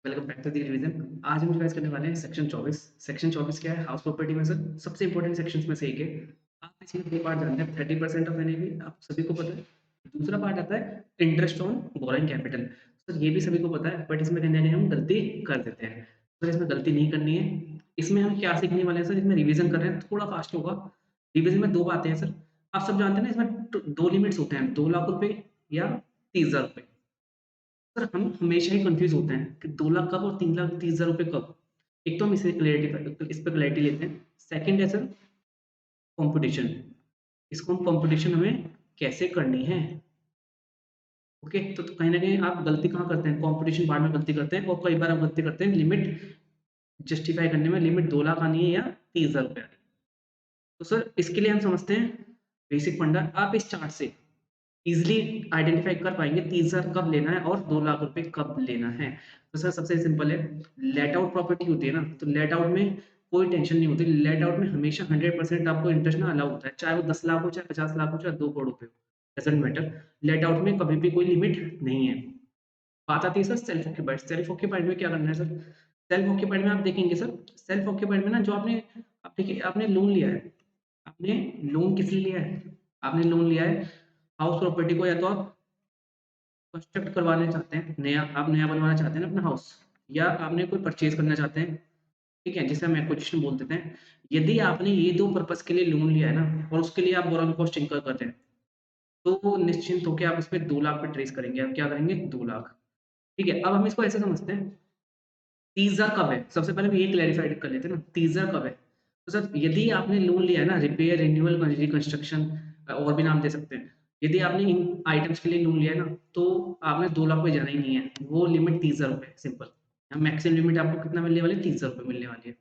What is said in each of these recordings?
Welcome back to the revision. आज हम revise करने वाले हैं सेक्शन 24। सेक्शन 24 क्या है? हाउस प्रॉपर्टी में सर सबसे इंपॉर्टेंट सेक्शंस में से एक है। आप इसमें दो पार्ट जानते हैं, 30% ऑफ एनएवी आप सभी को पता है। दूसरा पार्ट आता है interest on borrowing capital. Sir ये भी सभी को पता है, बट इसमें कहीं ना कहीं हम गलती कर देते हैं। सर इसमें गलती नहीं करनी है। इसमें हम क्या सीखने वाले हैं सर? इसमें रिवीजन कर रहे हैं, थोड़ा फास्ट होगा। रिवीजन में दो बातें हैं सर। आप सब जानते हैं ना, इसमें दो लिमिट्स होते हैं, 2 लाख रुपए या 30,000 रुपए। सर हम हमेशा ही कंफ्यूज होते हैं कि 2 लाख कब और 3,30,000 रुपये कब। एक तो हम इस पे क्लैरिटी लेते हैं। सेकंड है सर कंपटीशन। इसको हम कंपटीशन हमें कैसे करनी है। ओके, तो कहीं ना कहीं आप गलती कहाँ करते हैं? कंपटीशन पार्ट में गलती करते हैं, और कई बार आप गलती करते हैं लिमिट जस्टिफाई करने में। लिमिट 2 लाख आनी है या 30,000 रुपये आनी है। तो सर इसके लिए हम समझते हैं बेसिक फंडा। आप इस चार्ट से इज़िली आइडेंटिफ़ाई कर पाएँगे 30,000 कब लेना है और 2 लाख रुपए कब लेना है। तो सर सबसे सिंपल है, लेट आउट प्रॉपर्टी होती है ना, तो लेट आउट में कोई टेंशन नहीं होती। लेट आउट में हमेशा 100% आपको इंटरेस्ट ना अलाउ होता है, चाहे वो 10 लाख हो, चाहे 50 लाख हो, चाहे 2 करोड़ रुपए हो, डज़न्ट मैटर। लेट आउट में कभी भी कोई लिमिट नहीं है। बात आती है sir self occupied. Self occupied में क्या करना है सर? सेल्फ ऑक्यूपाइड में आप देखेंगे सर, सेल्फ ऑक्यूपाइड में ना जो आपने आप देखिए आपने लोन लिया है। आपने लोन किस लिए लिया है? आपने लोन लिया है हाउस प्रॉपर्टी को, या तो आप कंस्ट्रक्ट करवाना चाहते हैं, आप नया बनवाना चाहते हैं ना अपना हाउस, या आपने कोई परचेज़ करना चाहते हैं, ठीक है? जिसे हम एक्विजिशन बोल देते हैं। यदि आपने ये 2 पर्पज़ के लिए लोन लिया है ना, और उसके लिए आप बोरोइंग कॉस्ट इंकर कर रहे हैं, तो निश्चिंत होके आप उसपे 2 लाख पे ट्रेस करेंगे। आप क्या करेंगे? 2 लाख, ठीक है? अब हम इसको ऐसे समझते हैं, 30,000 कब है? सबसे पहले हम ये क्लैरिफ़ाइड कर लेते हैं ना, 30,000 कब है? तो सर यदि आपने लोन लिया है ना, रिपेयर, रिन्यूअल, रिकंस्ट्रक्शन, और भी नाम दे सकते हैं। यदि आपने इन आइटम्स के लिए लोन लिया है ना, तो आपने 2 लाख पे जाना ही नहीं है। वो लिमिट 30,000 रुपए है, सिंपल। यहाँ मैक्सिमम लिमिट आपको कितना मिलने वाली है? 30,000 रुपए मिलने वाली है।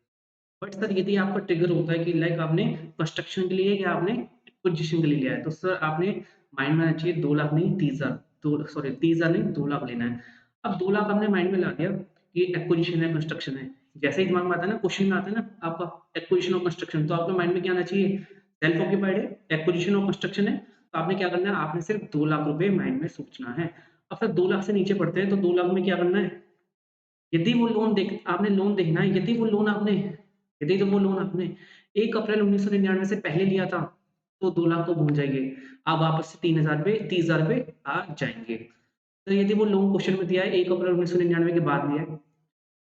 बट सर यदि आपका ट्रिगर होता है कि लाइक आपने कंस्ट्रक्शन के लिए या आपने एक्विजिशन के लिए लिया है, तो सर आपने माइंड में आना चाहिए 2 लाख नहीं 30,000, तो सॉरी 30,000 नहीं 2 लाख लेना है। अब 2 लाख आपने माइंड में ला दिया कि एक्विजिशन है, कंस्ट्रक्शन है। जैसे ही दिमाग में आता है ना, क्वेश्चन में आता है ना आपका एक्विजिशन और कंस्ट्रक्शन, तो आपके माइंड में क्या आना चाहिए? सेल्फ ऑक्यूपाइड है, एक्विजिशन और कंस्ट्रक्शन है, तो आपने क्या करना है? आपने सिर्फ 2 लाख रुपए माइंड में सोचना है। अब सर 2 लाख से नीचे पढ़ते हैं, तो 2 लाख में क्या करना है? यदि वो लोन देख आपने लोन देखना है, यदि तो वो लोन आपने 1 अप्रैल 1999 से पहले लिया था, तो 2 लाख को भूल जाइए। आप वापस से 3,000 पे 30,000 पे आ जाएँगे। तो यदि वो लोन क्वेश्चन में दिया है 1 अप्रैल 1999 के बाद लिया है,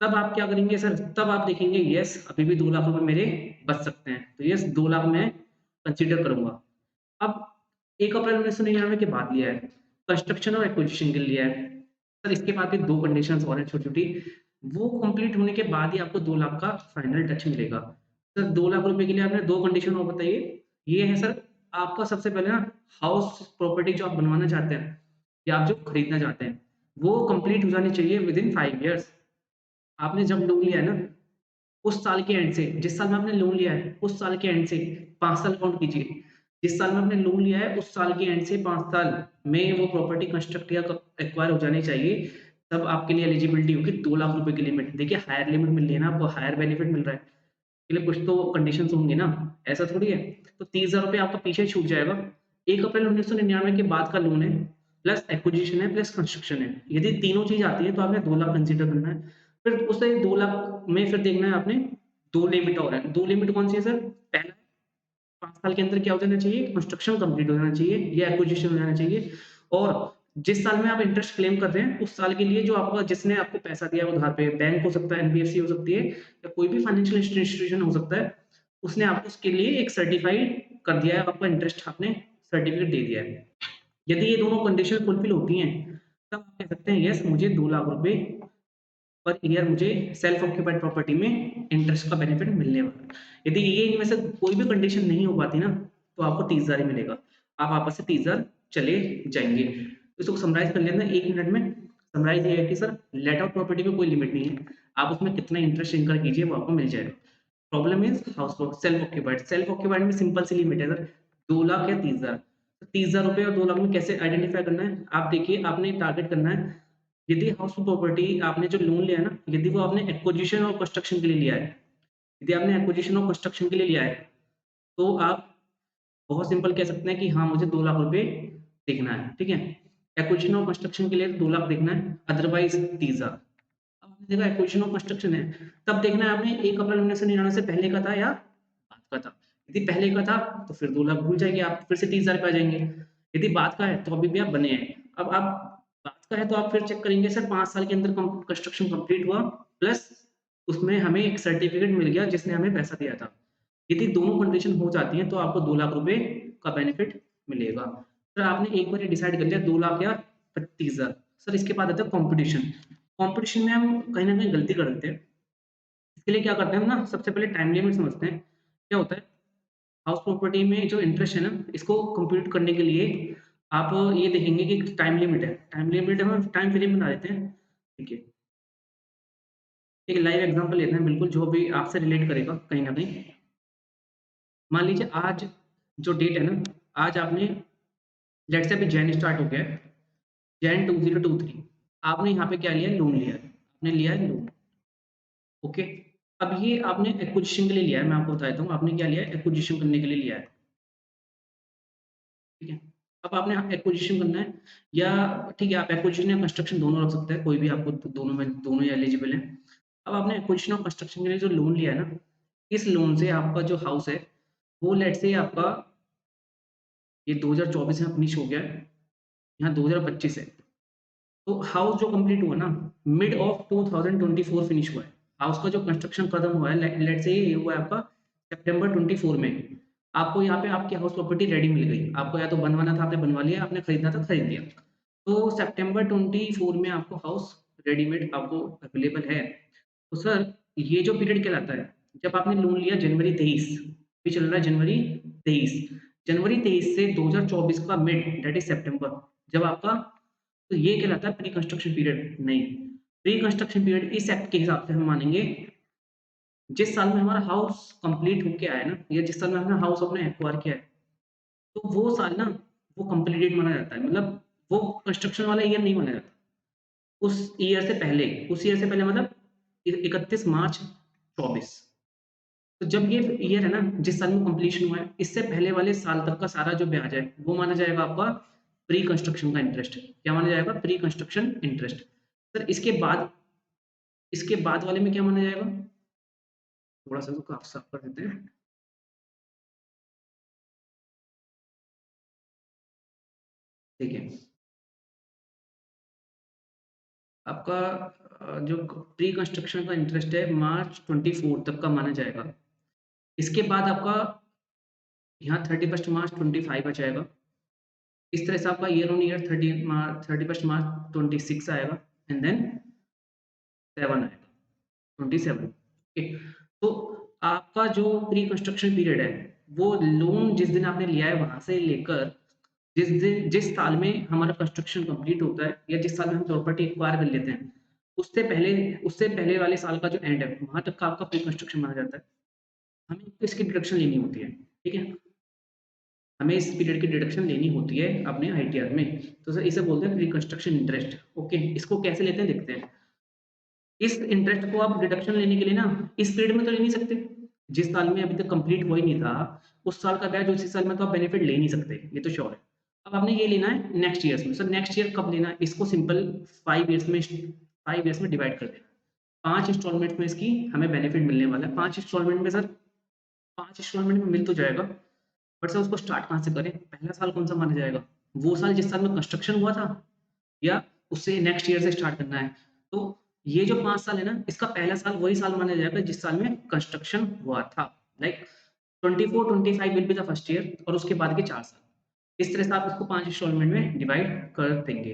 तब आप क्या करेंगे सर? तब आप देखेंगे यस अभी भी 2 लाख रुपए मेरे बच सकते हैं। तो यस 2 लाख मैं कंसीडर करूँगा। अब 1 अप्रैल 1999 के बाद लिया है, कंस्ट्रक्शन और एक्विजिशन के लिए लिया है। सर इसके बाद भी 2 कंडीशंस और हैं छोटी-छोटी, वो कंप्लीट होने के बाद ही आपको 2 लाख का फाइनल टच मिलेगा। सर 2 लाख रुपए के लिए आपने 2 कंडीशन और बताइए। ये है सर आपका सबसे पहले ना हाउस प्रॉपर्टी जो आप बनवाना चाहते हैं या आप जो खरीदना चाहते हैं, वो कंप्लीट हो जानी चाहिए विदिन 5 इयर्स। आपने जब लोन लिया है ना, उस साल के एंड से, जिस साल में आपने लोन लिया है, उस साल के एंड से 5 साल काउंट कीजिए। जिस साल में आपने लोन लिया है, उस साल के एंड से 5 साल में वो प्रॉपर्टी कंस्ट्रक्ट या एक्वायर हो जानी चाहिए। तब आपके लिए एलिजिबिलिटी होगी 2 लाख रुपए की लिमिट। देखिए हायर लिमिट मिल रही है ना आपको, हायर बेनिफिट मिल रहा है। इसके लिए कुछ तो कंडीशंस होंगे ना, ऐसा थोड़ी है। तो 30,000 रुपए आपका पीछे छूट जाएगा। 1 अप्रैल 1999 के बाद का लोन है, प्लस एक्विजिशन है, प्लस कंस्ट्रक्शन है। यदि तीनों चीज़ आती है तो आपने 2 लाख कंसीडर करना है। फिर उसे 2 लाख में फिर देखना है आपने 2 लिमिट और है। 2 लिमिट कौन सी है सर? पहला 5 साल के अंदर क्या हो जाना चाहिए? कंस्ट्रक्शन कंप्लीट हो जाना चाहिए या एक्विजिशन हो जाना चाहिए। और जिस साल में आप इंटरेस्ट क्लेम कर रहे हैं, उस साल के लिए जो आपका जिसने आपको पैसा दिया है उधार पे, बैंक हो सकता है, एनबीएफसी हो सकती है, या कोई भी फाइनेंशियल इंस्टीट्यूशन हो सकता है, उसने आपको उसके लिए एक सर्टिफाइड कर दिया है, आपका इंटरेस्ट आपने सर्टिफिकेट दे दिया है। यदि ये दोनों कंडीशन फुलफिल होती हैं, तब आप कह सकते हैं यस मुझे 2 लाख रुपए पर ईयर मुझे सेल्फ ऑक्यूपाइड प्रॉपर्टी में इंटरेस्ट का बेनिफिट मिलने वाला है। यदि ये इनमें से कोई भी कंडीशन नहीं हो पाती ना, तो आपको 30,000 ही मिलेगा। आप वापस से 30,000 चले जाएँगे। तो इसको समराइज़ कर लेते हैं 1 मिनट में। समराइज़ ये है कि सर लेट आउट प्रॉपर्टी में कोई लिमिट नहीं है। आप उसमें कितना इंटरेस्ट इनकर कीजिए वो आपको मिल जाएगा। Problem is house self occupied. Self occupied में सिंपल सी लिमिट है सर, 2 लाख या 30,000। तो 30,000 रुपए और 2 लाख में कैसे आइडेंटिफ़ाई करना है? आप देखिए आपने टारगेट करना है, यदि हाउस प्रॉपर्टी आपने जो लोन लिया है ना, यदि वो आपने एक्विजिशन और कंस्ट्रक्शन के लिए लिया है, यदि आपने एक्विजिशन और कंस्ट्रक्शन के लिए लिया है, तो आप बहुत सिंपल कह सकते हैं कि हाँ, मुझे 2 लाख रुपए देखना है, ठीक है? एक्विजिशन और कंस्ट्रक्शन के लिए 2 लाख देखना है, अदरवाइज़ 30,000। अब आपने देखा एक्विजिशन ऑफ कंस्ट्रक्शन है, तब देखना है आपने 1 अप्रैल 1999 से पहले का था या बाद का था। यदि पहले का था तो फिर 2 लाख भूल जाइए आप, फिर से 30,000 पे आ जाएँगे। यदि बाद का है तो अभी भी आप बने हैं। अब आप बाद का है तो आप फिर चेक करेंगे सर 5 साल के अंदर कंस्ट्रक्शन कंप्लीट हुआ प्लस उसमें हमें एक सर्टिफिकेट मिल गया जिसने हमें पैसा दिया था। यदि दोनों कंडीशन हो जाती हैं तो आपको 2 लाख रुपए का बेनिफिट मिलेगा। सर आपने एक बार ये डिसाइड कर लिया 2 लाख या 35,000। सर इसके बाद आता है कॉम्पिटिशन। कॉम्पिटिशन में हम कहीं न कहीं गलती कर देते हैं। इसके लिए क्या करते हैं हम ना सबसे पहले टाइम लिमिट समझते हैं। क्या होता है हाउस प्रॉपर्टी में जो इंटरेस्ट है ना इसको कंप्यूट करने के लिए आप ये देखेंगे कि टाइम लिमिट है। टाइम लिमिट हम टाइम फ्रेम बना देते हैं। ठीक है। एक लाइव एग्ज़ाम्पल लेते हैं बिल्कुल जो भी आपसे रिलेट करेगा कहीं न कहीं। मान लीजिए आज जो डेट है ना, आज आपने लेट्स से अभी जैन स्टार्ट हो गया है, जैन 2023 आपने यहाँ पे क्या लिया है लोन लिया है। आपने लिया है लोन, ओके। अब ये आपने एक्विजिशन के लिए लिया है, मैं आपको बता देता हूँ आपने क्या लिया है एक्विजिशन करने के लिए लिया है, ठीक है। अब आपने एक्विजिशन करना है या ठीक है आप एक्विजिशन या कंस्ट्रक्शन दोनों रख सकते हैं, कोई भी आपको दोनों में दोनों ही एलिजिबल हैं। अब आपने एक्विजिशन और कंस्ट्रक्शन के लिए जो लोन लिया है ना, इस लोन से आपका जो हाउस है, वो लेट्स से आपका ये 2024 में फिनिश हो गया है, यहाँ 2025 है। तो हाउस जो कंप्लीट हुआ ना, मिड ऑफ 2024 फिनिश हुआ है। हाउस का जो कंस्ट्रक्शन खत्म हुआ है, लेट्स से ये हुआ है आपका सितंबर 24 में। आपको यहाँ पे आपकी हाउस प्रॉपर्टी रेडी मिल गई। आपको या तो बनवाना था, आपने बनवा लिया, आपने खरीदना था, खरीद लिया। तो सितंबर 24 में आपको हाउस रेडीमेड आपको अवेलेबल है। तो सर ये जो पीरियड कहलाता है, जब आपने लोन लिया जनवरी 23, अभी चल रहा है जनवरी 23, जनवरी 23 से 2024 का मिड दैट इज़ सितंबर, जब आपका तो ये कहलाता है प्री कंस्ट्रक्शन पीरियड नहीं। प्री कंस्ट्रक्शन पीरियड इस एक्ट के हिसाब से हम मानेंगे जिस साल में हमारा हाउस कंप्लीट होके आया है ना या जिस साल में हमने हाउस अपने एक्वायर किया है, तो वो साल ना वो कंप्लीटेड माना जाता है। मतलब वो कंस्ट्रक्शन वाला ईयर नहीं माना जाता। उस ईयर से पहले उस ईयर से पहले मतलब 31 मार्च 24। तो जब ये ईयर है ना जिस साल में कंप्लीशन हुआ है, इससे पहले वाले साल तक का सारा जो ब्याज है, वो माना जाएगा आपका प्री कंस्ट्रक्शन का इंटरेस्ट। क्या माना जाएगा? Pre construction interest. सर इसके बाद वाले में क्या माना जाएगा? थोड़ा-सा इसको साफ कर देते हैं। ठीक है। आपका जो प्री कंस्ट्रक्शन का इंटरेस्ट है मार्च 24 तक का माना जाएगा। इसके बाद आपका यहाँ 31 मार्च 25 आ जाएगा। इस तरह से आपका ईयर ऑन ईयर 31 मार्च 26 आएगा एंड देन 7 आएगा, 27। ओके। तो आपका जो प्री कंस्ट्रक्शन पीरियड है, वो लोन जिस दिन आपने लिया है वहाँ से लेकर जिस साल में हमारा कंस्ट्रक्शन कंप्लीट होता है या जिस साल में हम प्रॉपर्टी एक्वायर कर लेते हैं, उससे पहले वाले साल का जो एंड है, वहाँ तक का आपका प्री कंस्ट्रक्शन माना जाता है। हमें इसकी डिडक्शन लेनी होती है, ठीक है? हमें इस पीरियड की डिडक्शन लेनी होती है अपने आईटीआर में। तो सर इसे बोलते हैं प्री कंस्ट्रक्शन इंटरेस्ट। ओके, इसको कैसे लेते हैं देखते हैं। इस इंटरेस्ट को आप डिडक्शन लेने के लिए ना इस पीरियड में तो ले नहीं सकते। जिस साल में अभी तक कंप्लीट हुआ ही नहीं था, उस साल का ब्याज उसी साल में तो आप बेनिफिट ले नहीं सकते, ये तो श्योर है। अब आपने ये लेना है नेक्स्ट ईयर्स में। सर नेक्स्ट ईयर कब लेना है? इसको सिंपल 5 ईयर्स में डिवाइड कर देना। 5 इंस्टॉलमेंट में इसकी हमें बेनिफिट मिलने वाला है। 5 इंस्टॉलमेंट में सर 5 इंस्टॉलमेंट में मिल तो जाएगा, बट सर उसको स्टार्ट कहाँ से करें? पहला साल कौन-सा माना जाएगा? वो साल जिस साल में कंस्ट्रक्शन हुआ था या उससे नेक्स्ट ईयर से स्टार्ट करना है? तो ये जो 5 साल है ना, इसका पहला साल वही साल माना जाएगा जिस साल में कंस्ट्रक्शन हुआ था। Like 24-25 will be the first year और उसके बाद के 4 साल। इस तरह से आप इसको 5 इंस्टॉलमेंट में डिवाइड कर देंगे।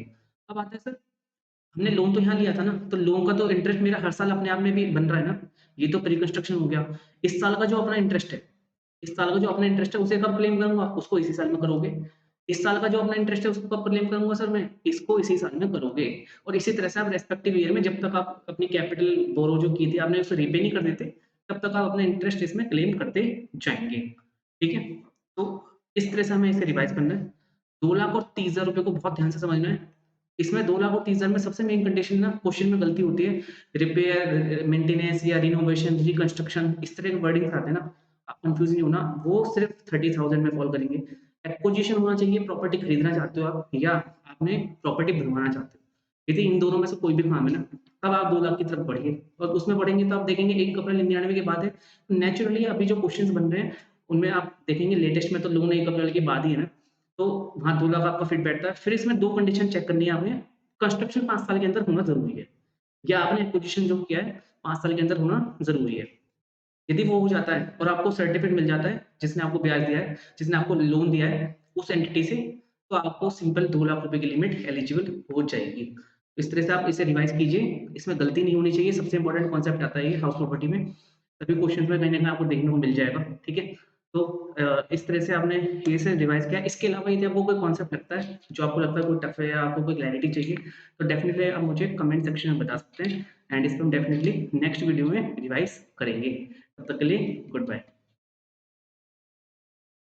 अब आता है सर हमने लोन तो यहाँ लिया था ना, तो लोन का तो इंटरेस्ट मेरा हर साल अपने आप में भी बन रहा है ना। ये तो प्री कंस्ट्रक्शन हो गया। इस साल का जो अपना इंटरेस्ट है, इस साल का जो अपना इंटरेस्ट है उसे कब क्लेम करूँगा? उसको इसी साल में करोगे। इस साल का जो अपना इंटरेस्ट है उसको कब क्लेम करूँगा सर मैं? इसको इसी साल में करोगे। और इसी तरह से आप रेस्पेक्टिव ईयर में जब तक आप अपनी कैपिटल बोरो जो की थी आपने उसे रीपे नहीं कर देते, तब तक आप अपना इंटरेस्ट इसमें क्लेम करते जाएँगे। ठीक है? तो इस तरह से हमें इसे रिवाइज़ करना है। 2 लाख और 30,000 रुपए को बहुत ध्यान से समझना है। इसमें 2 लाख और 30,000 में सबसे मेन कंडीशन ना क्वेश्चन में गलती होती है। रिपेयर, मेंटेनेंस या रिनोवेशन, रिकंस्ट्रक्शन इस तरह के वर्डिंग्स आते हैं ना, आप कंफ्यूज़ नहीं होना, वो सिर्फ 30,000 में फॉल करेंगे। एक्विजिशन होना चाहिए, प्रॉपर्टी खरीदना चाहते हो आप या आपने प्रॉपर्टी बनवाना चाहते हो। यदि इन दोनों में से कोई भी काम है ना, तब आप 2 लाख की तरफ बढ़िए और उसमें बढ़ेंगे तो आप देखेंगे 1 अप्रैल 99 के बाद है, नेचुरली अभी जो क्वेश्चंस बन रहे हैं, उनमें आप देखेंगे लेटेस्ट में तो लोन 1 अप्रैल के बाद ही है ना, तो वहाँ 2 लाख आपका फिट बैठता है। फिर इसमें 2 कंडीशन चेक करनी है आपने, कंस्ट्रक्शन 5 साल के अंदर होना ज़रूरी है, या आपने एक्विजिशन जो किया है 5 साल के अंदर होना ज़रूरी है। यदि वो हो जाता है और आपको सर्टिफिकेट मिल जाता है, जिसने आपको ब्याज दिया है, जिसने आपको लोन दिया है, उस एंटिटी से, तो आपको सिंपल 2 लाख रुपए की लिमिट एलिजिबल हो जाएगी। इस तरह से आप इसे रिवाइज़ कीजिए, इसमें गलती नहीं होनी चाहिए, सबसे इम्पोर्टेंट कॉन्सेप्ट आता है ये हाउस प्रॉपर्टी में। सभी क्वेश्चंस में कहीं न कहीं आपको देखने को मिल जाएगा, ठीक है? तो इस तरह से आपने ये से रिवाइज़ किया। इसके अलावा यदि आपको कोई कॉन्सेप्ट लगता है, जो आपको लगता है कोई टफ है या आपको कोई क्लैरिटी चाहिए, तो डेफ़िनिटली आप मुझे कमेंट सेक्शन में बता सकते हैं एंड इसको हम डेफ़िनिटली नेक्स्ट वीडियो में रिवाइज़ करेंगे। तब तक के लिए गुड बाय।